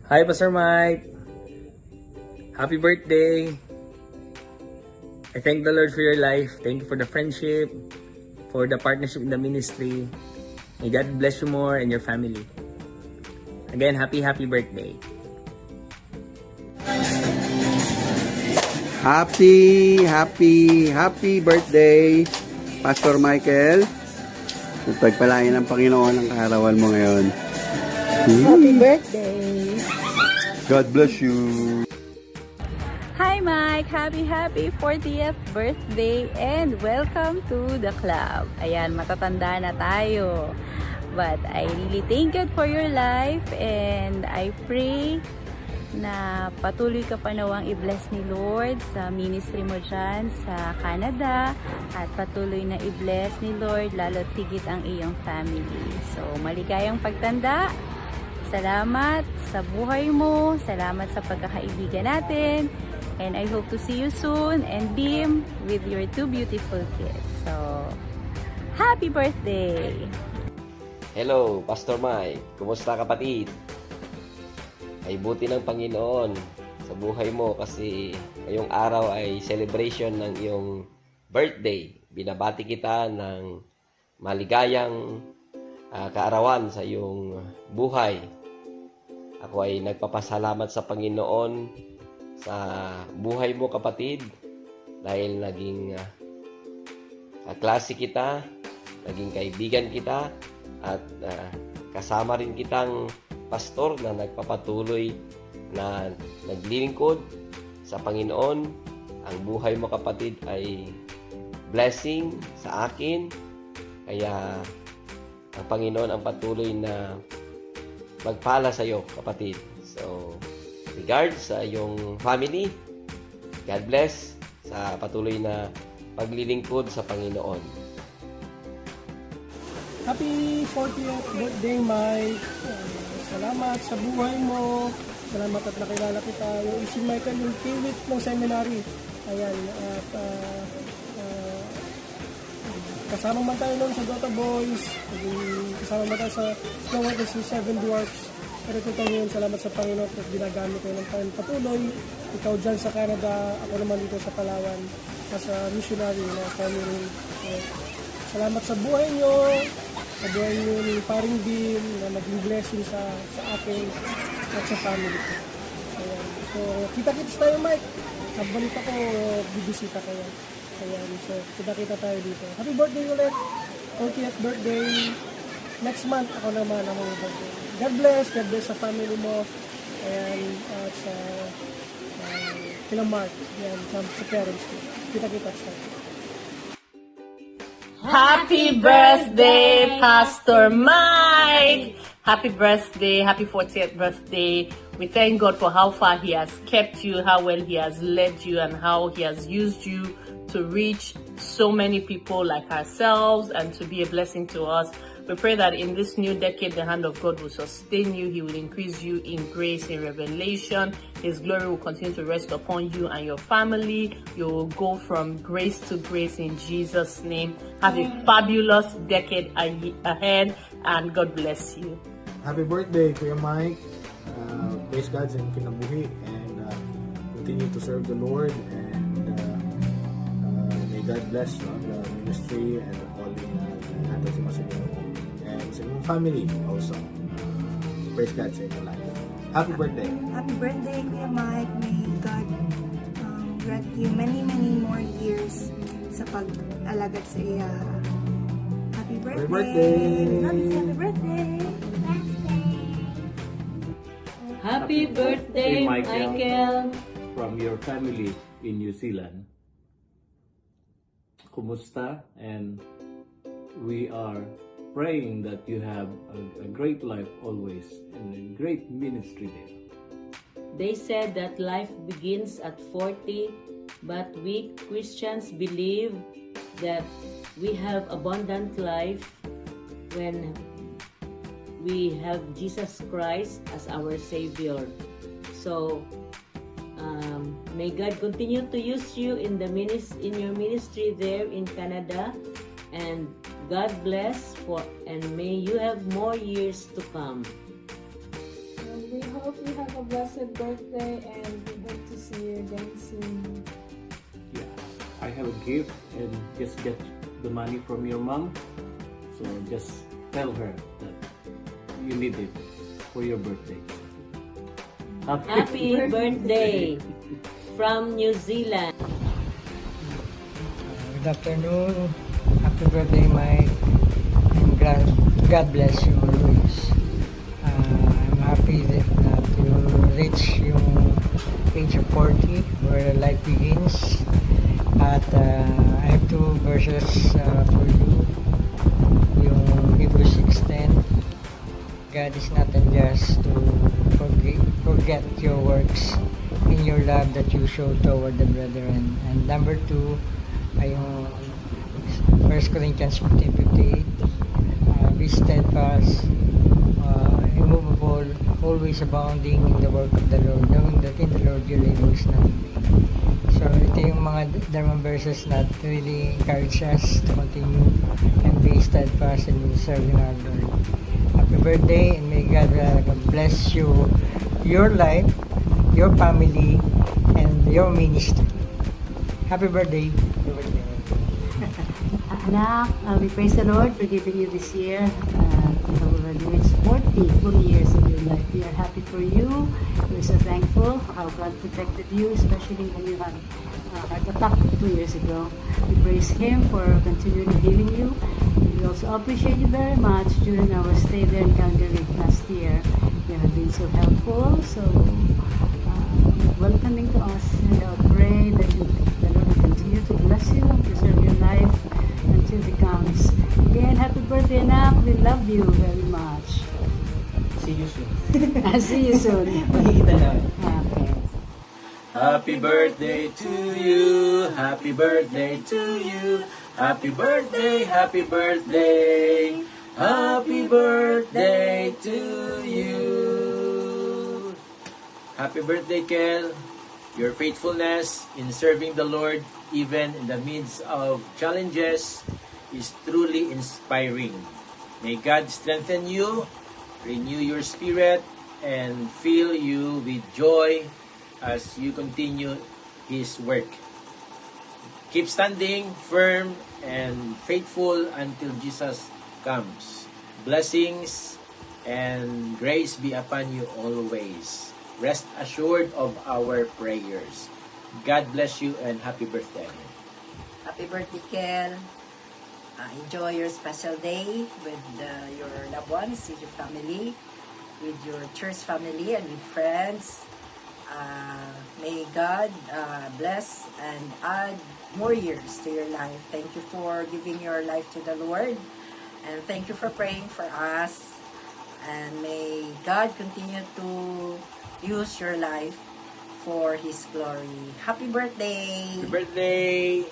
Hi, Pastor Mike. Happy birthday. I thank the Lord for your life. Thank you for the friendship, for the partnership in the ministry. May God bless you more and your family. Again, happy birthday. Happy birthday, Pastor Michael. Pagpalain ng Panginoon ang kaarawan mo ngayon. Happy birthday! God bless you. Hi Mike! Happy 40th birthday and welcome to the club. Ayan, matatanda na tayo. But I really thank God for your life and I pray na patuloy ka pa nawang i-bless ni Lord sa ministry mo dyan sa Canada at patuloy na i-bless ni Lord lalo't higit ang iyong family. So, maligayang pagtanda. Salamat sa buhay mo. Salamat sa pagkakaibigan natin. And I hope to see you soon and beam with your two beautiful kids. So, happy birthday! Hello, Pastor Mike. Kumusta kapatid? Ay buti ng Panginoon sa buhay mo kasi ngayong araw ay celebration ng iyong birthday. Binabati kita ng maligayang kaarawan sa iyong buhay. Ako ay nagpapasalamat sa Panginoon sa buhay mo kapatid dahil naging kaklase kita, naging kaibigan kita at kasama rin kitang pastor na nagpapatuloy na naglilingkod sa Panginoon. Ang buhay mo kapatid ay blessing sa akin. Kaya ang Panginoon ang patuloy na magpala sa iyo kapatid. So, regards sa iyong family. God bless sa patuloy na paglilingkod sa Panginoon. Happy 40th birthday, Mike. Salamat sa buhay mo. Salamat at nakilala kita. Yung si Michael, yung kiwit ng seminary. Ayan. At kasama man tayo noon sa Dota Boys. Kasama man tayo sa Snow White and Seven Dwarfs. Pero ito tayo ngayon, salamat sa Panginoon at ginagamit ko ng time patuloy. Ikaw dyan sa Canada, ako naman dito sa Palawan. As a missionary na family. Salamat sa buhay nyo. Sa buhay nyo ni Paring Beam na naging blessing sa akin at sa family ko. Ayan. So, kita-kits tayo, Mike. Sa balita ko, bibisita kayo. Ayan. So, kita-kita tayo dito. Happy birthday ulit. 40th birthday. Next month, ako naman ang mga birthday. God bless sa family mo. Ayan. At sa kila Mark. Ayan. Sa parents ko. Kita-kita tayo. Happy birthday, Pastor Mike! Happy birthday, happy 40th birthday. We thank God for how far He has kept you, how well He has led you, and how He has used you to reach so many people like ourselves and to be a blessing to us. We pray that in this new decade, the hand of God will sustain you. He will increase you in grace, in revelation. His glory will continue to rest upon you and your family. You will go from grace to grace in Jesus' name. Have a fabulous decade ahead, and God bless you. Happy birthday, Kuya Mike. Praise God sa kinabuhi and continue to serve the Lord and may God bless the ministry and the calling na natin sa Masinino and sa inyong family also. Praise God sa inyong life. Happy birthday. Happy birthday, Kuya Mike. May God grant you many more years sa pag-alagat sa iya. Happy birthday! Happy birthday! Happy birthday! Happy birthday, Michael! From your family in New Zealand. Kumusta? And we are praying that you have a great life always and a great ministry there. They said that life begins at 40, but we Christians believe that we have abundant life when we have Jesus Christ as our Savior. So, may God continue to use you in your ministry there in Canada, and God bless and may you have more years to come. we hope you have a blessed birthday and we hope to see you again soon. Yeah, I have a gift and just get the money from your mom. So just tell her that you need it for your birthday. Happy birthday from New Zealand. Good afternoon. Happy birthday, Mike. And God bless you always. I'm happy that you reach yung age of 40 where life begins. At I have two verses for you. Yung Hebrews 6:10. God is not unjust to forget your works in your love that you show toward the brethren. And number 2 ay yung 1 Corinthians 15:58. Be steadfast, immovable, always abounding in the work of the Lord, knowing that in the Lord your labor is not in vain. So ito yung mga dalawang verses that really encourage us to continue and be steadfast in serving our Lord. Happy birthday, and may God bless you, your life, your family, and your ministry. Happy birthday. Anak, we praise the Lord for giving you this year. You have already reached 40 full years of your life. We are happy for you. We're so thankful for how God protected you, especially when you had heart attack 2 years ago. We praise Him for continually healing you. We also appreciate you very much during our stay there in Calgary last year. You have been so helpful, so welcoming to us, and I pray that the Lord will continue to bless you, preserve your life until He comes. Again, happy birthday, Anak. We love you very much. See you soon. See you soon. Okay. Happy birthday to you. Happy birthday to you. Happy birthday, happy birthday. Happy birthday to you. Happy birthday, Kel. Your faithfulness in serving the Lord, even in the midst of challenges, is truly inspiring. May God strengthen you, renew your spirit, and fill you with joy as you continue His work. Keep standing firm and faithful until Jesus comes. Blessings and grace be upon you always. Rest assured of our prayers. God bless you and happy birthday. Happy birthday, Kel. Enjoy your special day with your loved ones, with your family, with your church family, and with friends. May God bless and add more years to your life. Thank you for giving your life to the Lord. And thank you for praying for us. And may God continue to use your life for His glory. Happy birthday! Happy birthday!